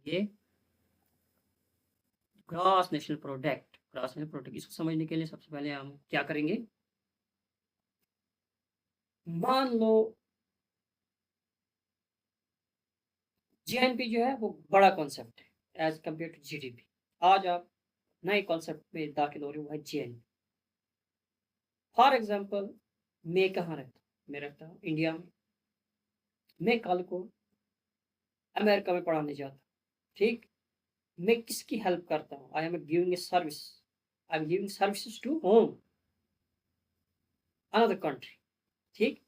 ये gross national product इसको समझने के लिए सबसे पहले हम क्या करेंगे, मान लो जीएनपी जो है वो बड़ा कॉन्सेप्ट है एज कम्पेयर टू जीडीपी। आज आप नए कॉन्सेप्ट में दाखिल हो रहे हो, है जीएनपी। फॉर एग्जांपल, मैं कहाँ रहता हूँ, मैं रहता हूँ इंडिया में। मैं कल को अमेरिका में पढ़ाने जाता हूँ, ठीक। मैं किसकी हेल्प करता हूँ, I am giving a service, I am giving services to home, another country, ठीक।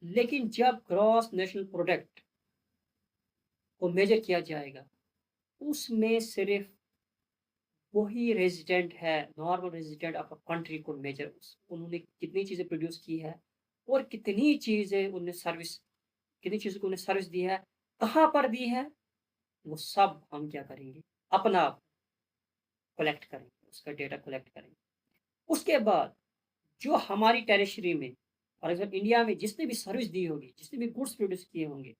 लेकिन जब ग्रॉस नेशनल प्रोडक्ट को मेजर किया जाएगा, उसमें सिर्फ वही रेजिडेंट है, normal resident of a country को मेजर, उन्होंने कितनी चीज़ें प्रोड्यूस की है और कितनी चीज़ें उन्हें सर्विस, कितनी चीज़ों को उन्हें सर्विस दी है, कहाँ पर दी है, वो सब हम क्या करेंगे, अपना आप कलेक्ट करेंगे, उसका डेटा कलेक्ट करेंगे। उसके बाद जो हमारी टेरिटरी में, फॉर एग्जाम्पल इंडिया में जिसने भी सर्विस दी होगी, जिसने भी गुड्स प्रोड्यूस किए होंगे,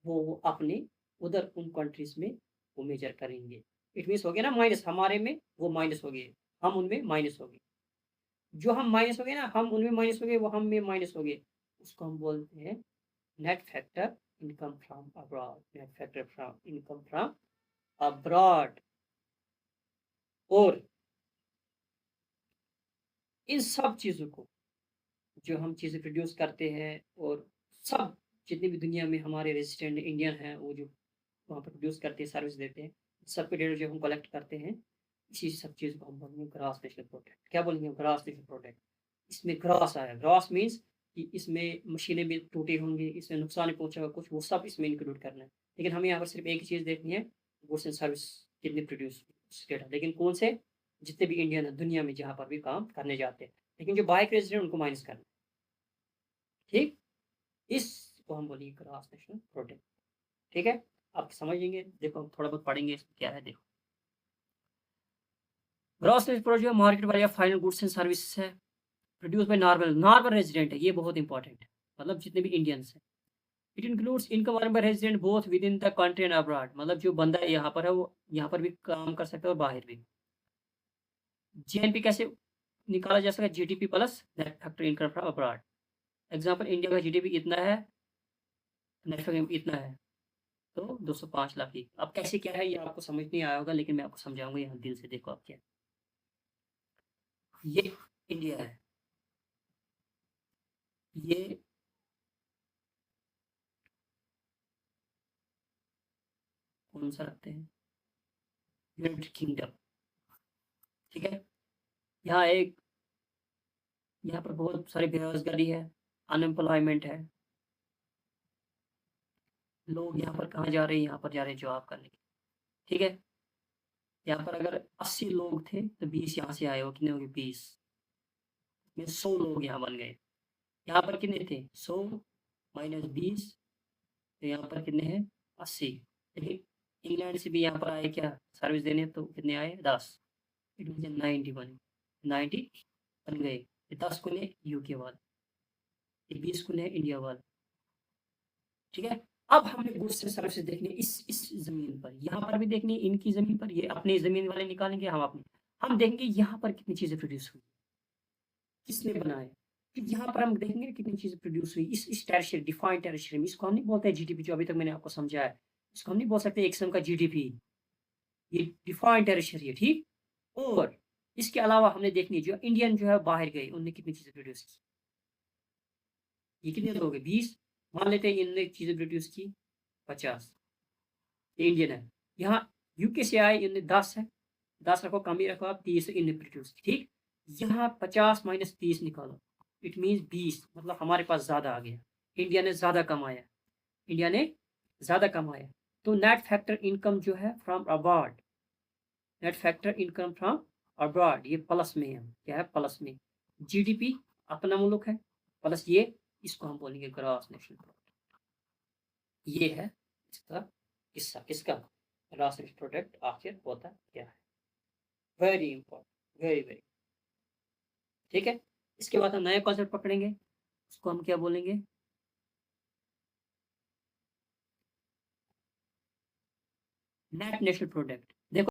वो अपने उधर उन कंट्रीज में वो मेजर करेंगे। इट मीन्स हो गया ना माइनस, हमारे में वो माइनस हो गए, हम उनमें माइनस हो गए। जो हम माइनस हो गए ना, हम उनमें माइनस हो गए, वो हम में माइनस हो गए, उसको हम बोलते हैं net factor income from abroad, net factor from income from abroad. और इन सब चीज़ों को, जो हम चीज़ें प्रोड्यूस करते हैं और सब जितनी भी दुनिया में हमारे रेजिडेंट इंडियन हैं, वो जो वहाँ पर प्रोड्यूस करते हैं, सर्विस देते हैं, सबके डेटा जो हम कलेक्ट करते हैं, इसी सब चीज़ को हम बोलेंगे ग्रॉस नेशनल प्रोडक्ट। क्या बोलेंगे, ग्रॉस नेशनल प्रोडक्ट। इसमें ग्रॉस आया, ग्रॉस मीन्स कि इसमें मशीनें भी टूटी होंगी, इसमें नुकसान पहुँचा होगा कुछ, वो सब इसमें इंक्लूड करना है। लेकिन हमें यहाँ पर सिर्फ एक ही चीज़ देखनी है, गुड्स एंड सर्विस कितनी प्रोड्यूस डेटा, लेकिन कौन से, जितने भी इंडियन है दुनिया में जहाँ पर भी काम करने जाते हैं, लेकिन जो बाइक रेजिडेंट उनको माइनस करना है, ठीक। इसको हम बोलेंगे ग्रॉस नेशनल प्रोडक्ट, ठीक है। आप समझेंगे, देखो थोड़ा बहुत पढ़ेंगे इसमें क्या है, देखो ग्रॉस नेशनल प्रोडक्ट जो market value of final goods and services है, प्रोड्यूस बाय नॉर्मल रेजिडेंट है, ये बहुत इंपॉर्टेंट है, मतलब जितने भी इंडियंस हैं। It includes income earn by resident both with in the country and abroad, मतलब जो बंदा यहाँ पर है वो यहाँ पर भी काम कर सकता है और बाहर भी। जीएनपी कैसे निकाला जा सकता है, GDP plus net factor income from abroad. Example, India का जीडीपी इतना है, नेट फैक्टर इतना है, तो 205 लाख की। अब कैसे क्या है ये आपको समझ नहीं आया होगा, लेकिन मैं आपको समझाऊंगा, यहाँ दिल से देखो आप क्या। ये इंडिया है, ये कौन सा रखते हैं, यूनाइटेड किंगडम, ठीक है। यहाँ एक, यहाँ पर बहुत सारी बेरोजगारी है, अनएम्प्लॉयमेंट है, लोग यहाँ पर कहाँ जा रहे हैं, यहाँ पर जा रहे हैं जॉब करने के, ठीक है। यहाँ पर अगर 80 लोग थे तो 20 यहाँ से आए हो, कितने हो गए 20 में 100 लोग यहाँ बन गए। यहाँ पर कितने थे 100 माइनस 20, तो यहाँ पर कितने हैं 80। लेकिन इंग्लैंड से भी यहाँ पर आए क्या सर्विस देने, तो कितने आए 10, इट मीन 90 बने, 90 बन गए। ये 10 को ने यूके वाले, ये 20 को ने इंडिया वाले, ठीक है। अब हमने गुड्स एंड सर्विसेज देखनी है इस जमीन पर, यहाँ पर भी देखनी है इनकी जमीन पर, ये अपनी जमीन वाले निकालेंगे, हम अपनी, हम देखेंगे यहाँ पर कितनी चीजें प्रोड्यूस हुई, किसने बनाए, फिर यहाँ पर हम देखेंगे कितनी चीजें प्रोड्यूस हुई इस टेरिटरी, डिफाइंड टेरिटरी में। इसको हम नहीं बोलते जीडीपी, जो अभी तक मैंने आपको समझाया है, इसको हम नहीं बोल सकते एक किस्म का जीडीपी, ये डिफाइंड टेरिटरी है, ठीक। और इसके अलावा हमने देखनी है जो इंडियन जो है बाहर गए, उनने कितनी चीजें प्रोड्यूस की, ये कितने लोग हैं 20, मान लेते हैं इनने चीजें प्रोड्यूस की 50, ये इंडियन है। यहाँ यूके से आए इनने 10 है, 10 रखो, कम ही रखो आप, 30 इनने प्रोड्यूस की, ठीक। यहाँ 50 माइनस 30 निकालो, इट मीन्स 20, मतलब हमारे पास ज़्यादा आ गया, इंडिया ने ज़्यादा कमाया, इंडिया ने ज़्यादा कमाया। तो नेट फैक्टर इनकम जो है from abroad, net factor income from abroad, ये प्लस में है, क्या है प्लस में। जीडीपी अपना मुल्क है, प्लस ये, इसको हम बोलेंगे ग्रॉस नेशनल प्रोडक्ट। ये है इसका किस्सा, किसका, ग्रॉस नेशनल प्रोडक्ट आखिर होता क्या है। वेरी इंपॉर्टेंट, वेरी वेरी, ठीक है। इसके बाद हम नए कॉन्सेप्ट पकड़ेंगे, उसको हम क्या बोलेंगे, नेट नेशनल प्रोडक्ट